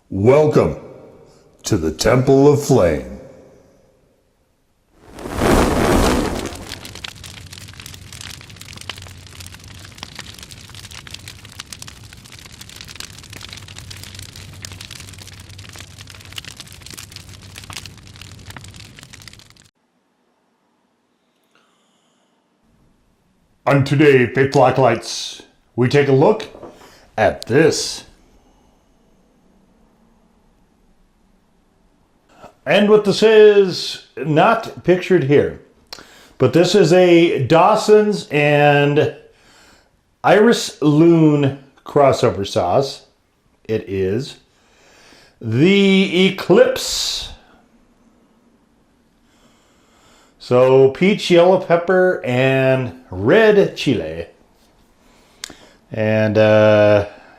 Welcome to the Temple of Flame. On today, Faithful Acolytes, we take a look at this. And what this is, not pictured here, but this is a Dawson's and Iris Lune crossover sauce. It is the Eclipse. So peach, yellow pepper, and red chile. And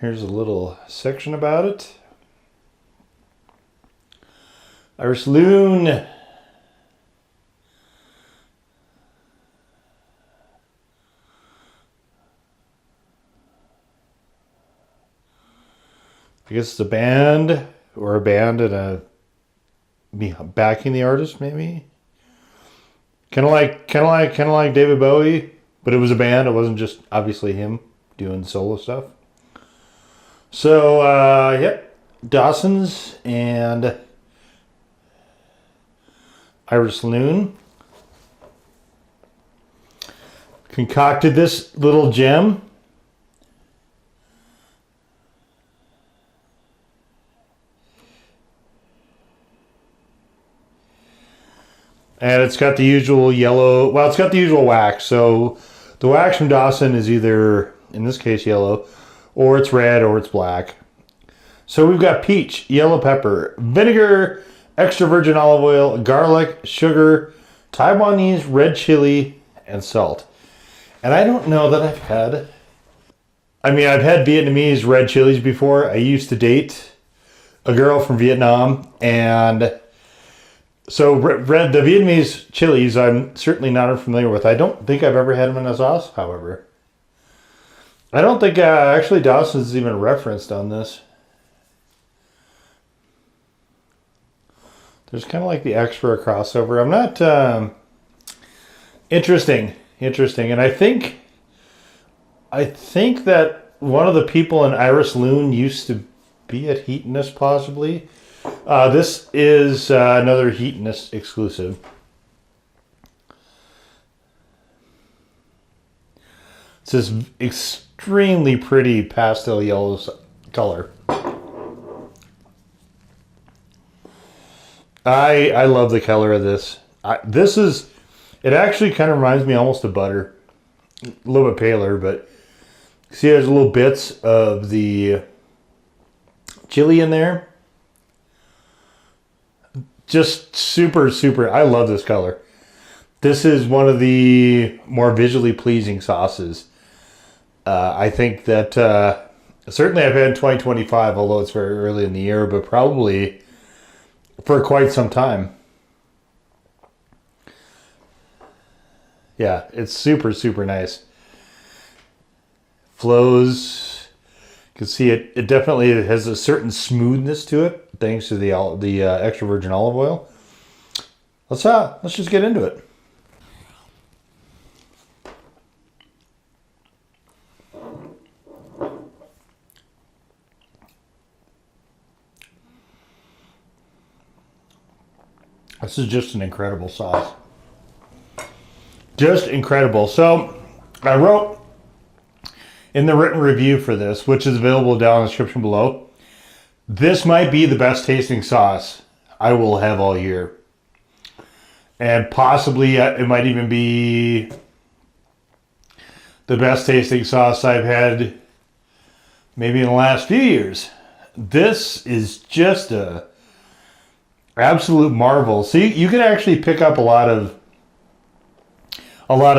here's a little section about it. Iris Lune. I guess it's a band or a band and a backing the artist, maybe. Kind of like David Bowie, but it was a band. It wasn't just obviously him doing solo stuff. So yep, Dawson's and Iris Lune concocted this little gem. And it's got the usual yellow, well, it's got the usual wax. So the wax from Dawson is either, in this case, yellow, or it's red, or it's black. So we've got peach, yellow pepper, vinegar, extra virgin olive oil, garlic, sugar, Taiwanese red chili, and salt. And I don't know that I've had Vietnamese red chilies before. I used to date a girl from Vietnam, and so the Vietnamese chilies I'm certainly not unfamiliar with. I don't think I've ever had them in a sauce, however. I don't think actually Dawson's is even referenced on this. There's kind of like the extra crossover. I'm not interesting, and I think that one of the people in Iris Lune used to be at Heatonist, possibly. This is another Heatonist exclusive. It's this extremely pretty pastel yellow color. I love the color of this. It actually kind of reminds me almost of butter. A little bit paler, but see there's little bits of the chili in there. Just super, I love this color. This is one of the more visually pleasing sauces. I think that certainly I've had in 2025, although it's very early in the year, but probably for quite some time. Yeah, it's super nice. Flows. You can see it definitely has a certain smoothness to it thanks to the extra virgin olive oil. Let's just get into it. This is just an incredible sauce. Just incredible. So I wrote in the written review for this, which is available down in the description below, this might be the best tasting sauce I will have all year. And possibly it might even be the best tasting sauce I've had maybe in the last few years. This is just a absolute marvel. So you can actually pick up a lot of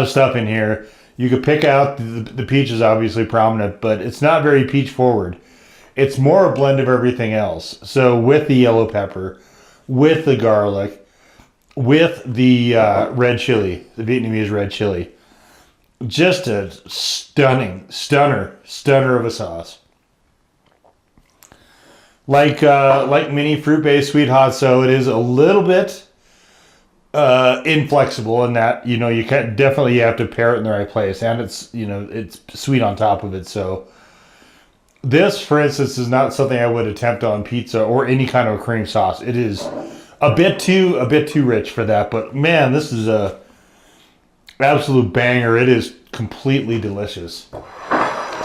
stuff in here. You could pick out the peach is obviously prominent, but it's not very peach forward. It's more a blend of everything else. So with the yellow pepper, with the garlic, with the red chili, the Vietnamese red chili. Just a stunner of a sauce. Like mini fruit-based sweet hot, so it is a little bit inflexible in that, you know, you can definitely have to pair it in the right place, and it's, you know, it's sweet on top of it. So this, for instance, is not something I would attempt on pizza or any kind of cream sauce. It is a bit too rich for that, but man, this is a absolute banger. It is completely delicious.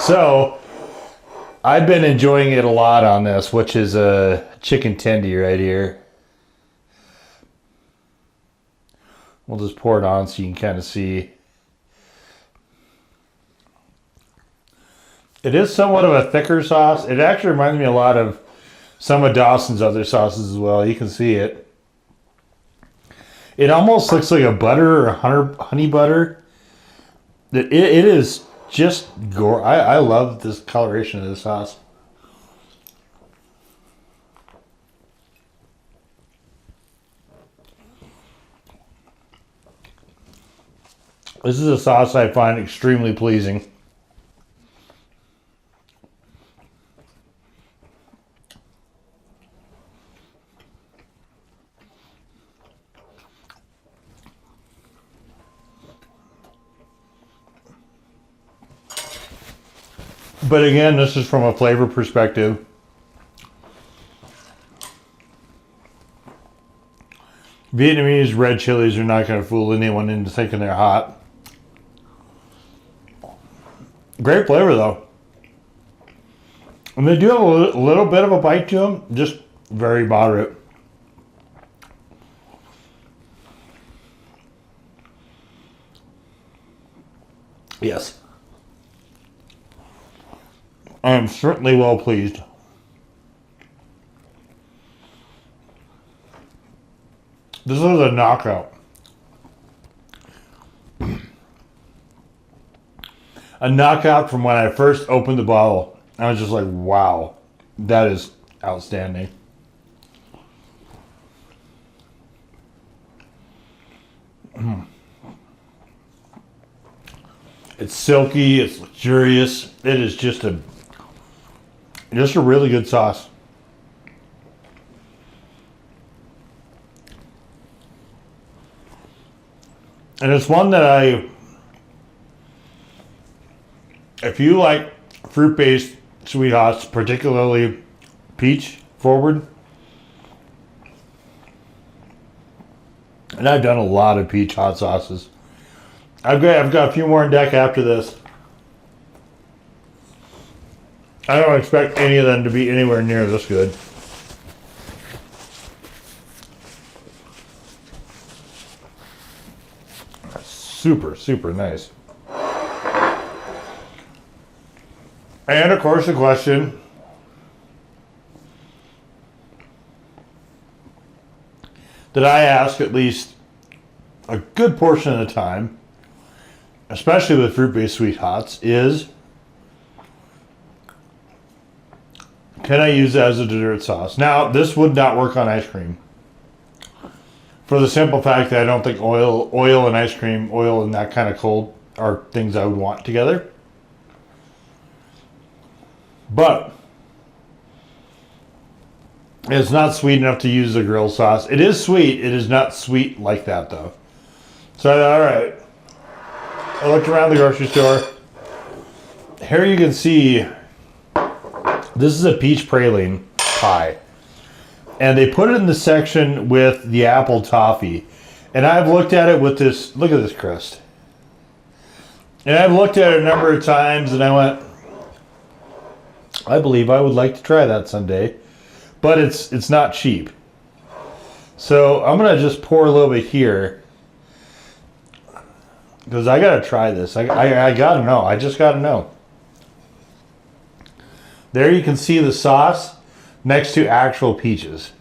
So I've been enjoying it a lot on this, which is a chicken tendy right here. We'll just pour it on so you can kind of see. It is somewhat of a thicker sauce. It actually reminds me a lot of some of Dawson's other sauces as well. You can see it. It almost looks like a butter or honey butter. It is just gore. I love this coloration of this sauce. This is a sauce I find extremely pleasing. But again, this is from a flavor perspective. Vietnamese red chilies are not going to fool anyone into thinking they're hot. Great flavor though. And they do have a little bit of a bite to them, just very moderate. Yes. I am certainly well pleased. This is a knockout. A knockout from when I first opened the bottle. I was just like, wow, that is outstanding. It's silky, it's luxurious. It is just a really good sauce. And it's one that if you like fruit-based sweet hots, particularly peach forward, and I've done a lot of peach hot sauces. I've got a few more in deck after this. I don't expect any of them to be anywhere near this good. Super, super nice. And of course the question that I ask at least a good portion of the time, especially with fruit-based sweet hots, is, can I use it as a dessert sauce? Now, this would not work on ice cream. For the simple fact that I don't think oil and ice cream, oil and that kind of cold are things I would want together. But it's not sweet enough to use the grill sauce. It is sweet. It is not sweet like that, though. So I thought, all right. I looked around the grocery store. Here you can see this is a peach praline pie. And they put it in the section with the apple toffee. And I've looked at it with this, look at this crust. And I've looked at it a number of times and I went, I believe I would like to try that someday. But it's not cheap. So I'm going to just pour a little bit here. Because I got to try this. I got to know. I just got to know. There you can see the sauce next to actual peaches,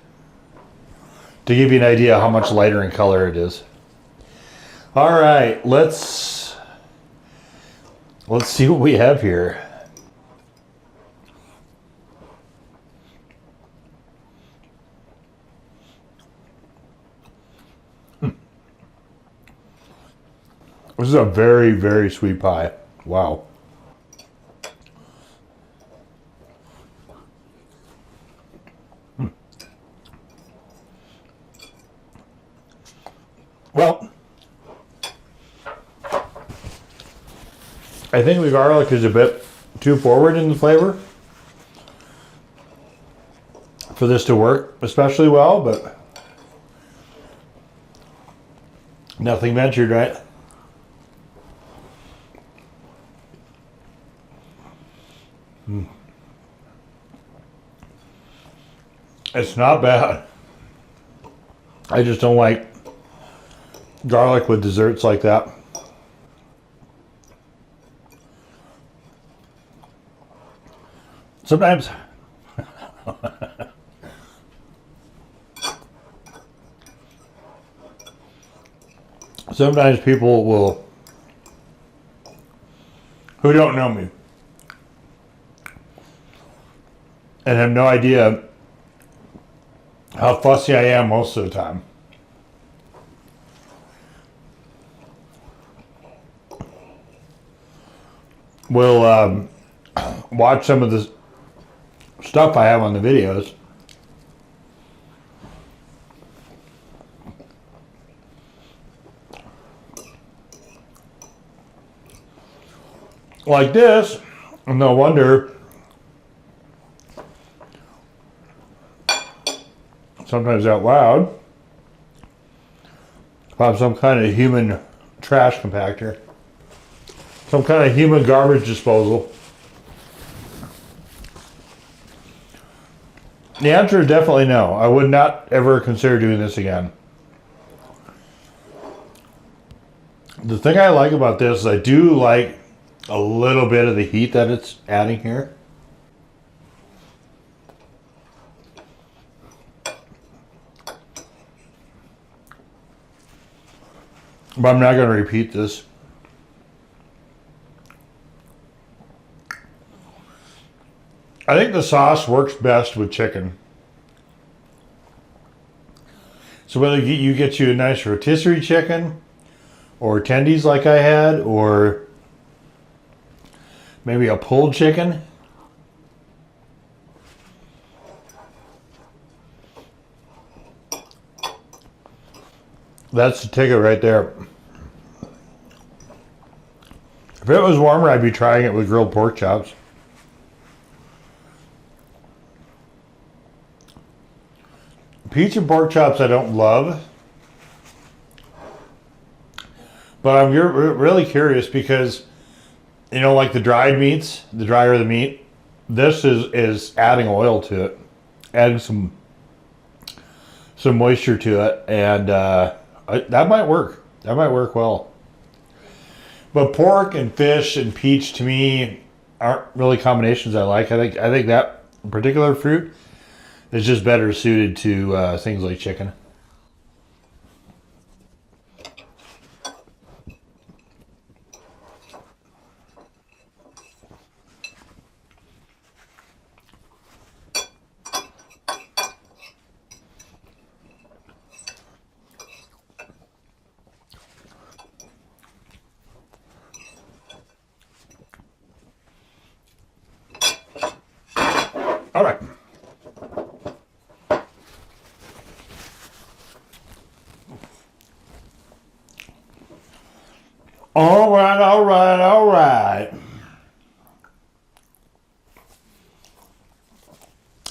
to give you an idea how much lighter in color it is. All right, let's see what we have here. This is a very, very sweet pie. Wow. Well, I think the garlic is a bit too forward in the flavor for this to work especially well, but nothing ventured, right? It's not bad. I just don't like garlic with desserts like that. Sometimes people will, who don't know me and have no idea how fussy I am most of the time, will watch some of the stuff I have on the videos like this, and they'll wonder sometimes out loud about some kind of human trash compactor, some kind of human garbage disposal. The answer is definitely no. I would not ever consider doing this again. The thing I like about this is I do like a little bit of the heat that it's adding here. But I'm not going to repeat this. I think the sauce works best with chicken. So whether you get you a nice rotisserie chicken or tendies like I had, or maybe a pulled chicken, that's the ticket right there. If it was warmer, I'd be trying it with grilled pork chops. Peach and pork chops I don't love, but I'm really curious because, you know, like the dried meats, the drier the meat, this is adding oil to it, adding some moisture to it, and that might work. That might work well. But pork and fish and peach to me aren't really combinations I like. I think that particular fruit is just better suited to things like chicken. All right. All right.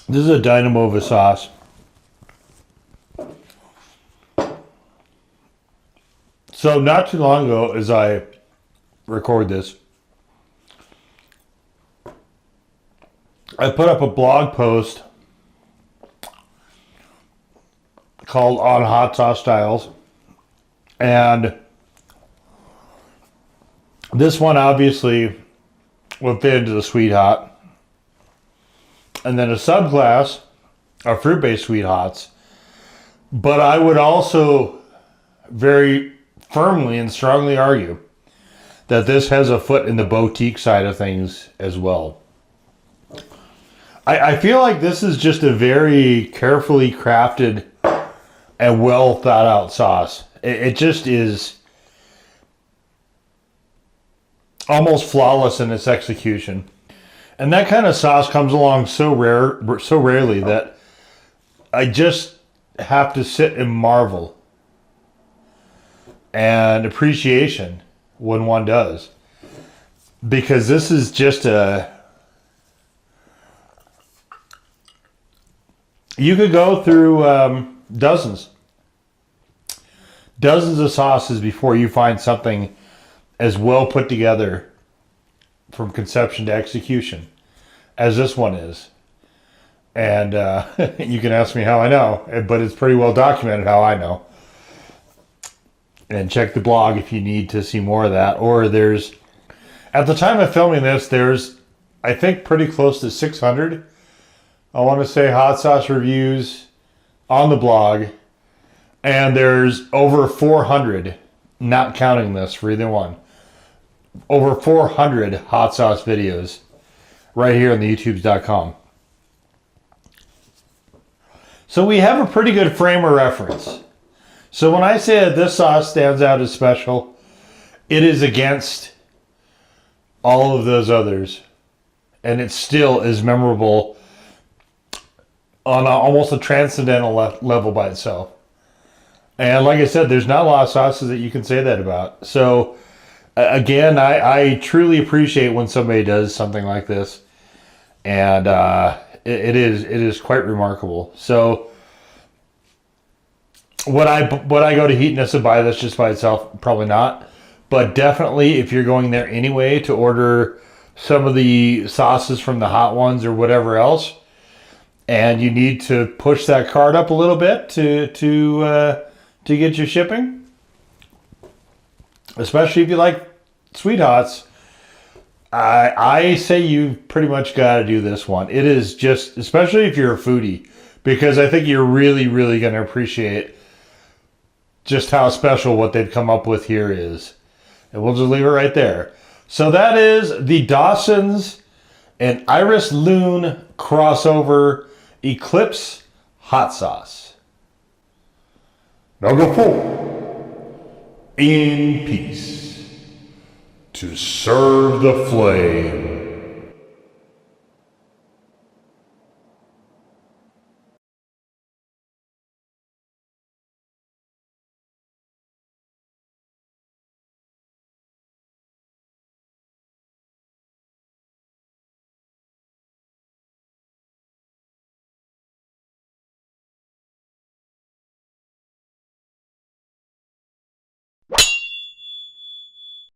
This is a dynamo of a sauce. So not too long ago, as I record this, I put up a blog post called On Hot Sauce Styles, and this one obviously will fit into the sweet hot, and then a subclass of fruit-based sweet hots. But I would also very firmly and strongly argue that this has a foot in the boutique side of things as well. I feel like this is just a very carefully crafted and well thought out sauce. It just is almost flawless in its execution. And that kind of sauce comes along so rarely that I just have to sit and marvel and appreciation when one does. Because this is just you could go through dozens of sauces before you find something as well put together from conception to execution as this one is. And you can ask me how I know, but it's pretty well documented how I know. And check the blog if you need to see more of that. Or there's, at the time of filming this, there's, I think, pretty close to 600, I want to say, hot sauce reviews on the blog. And there's over 400, not counting this for either one, over 400 hot sauce videos right here on the youtubes.com. So we have a pretty good frame of reference. So when I say that this sauce stands out as special, it is against all of those others. And it still is memorable on almost a transcendental level by itself. And like I said, there's not a lot of sauces that you can say that about. So again, I truly appreciate when somebody does something like this. And it is quite remarkable. So would I go to Heatonist and buy this just by itself? Probably not. But definitely, if you're going there anyway to order some of the sauces from the hot ones or whatever else, and you need to push that cart up a little bit to get your shipping, especially if you like sweet hots, I say you pretty much got to do this one. It is just, especially if you're a foodie, because I think you're really, really going to appreciate just how special what they've come up with here is. And we'll just leave it right there. So that is the Dawson's and Iris Lune crossover Eclipse hot sauce. Now go forth in peace to serve the flame.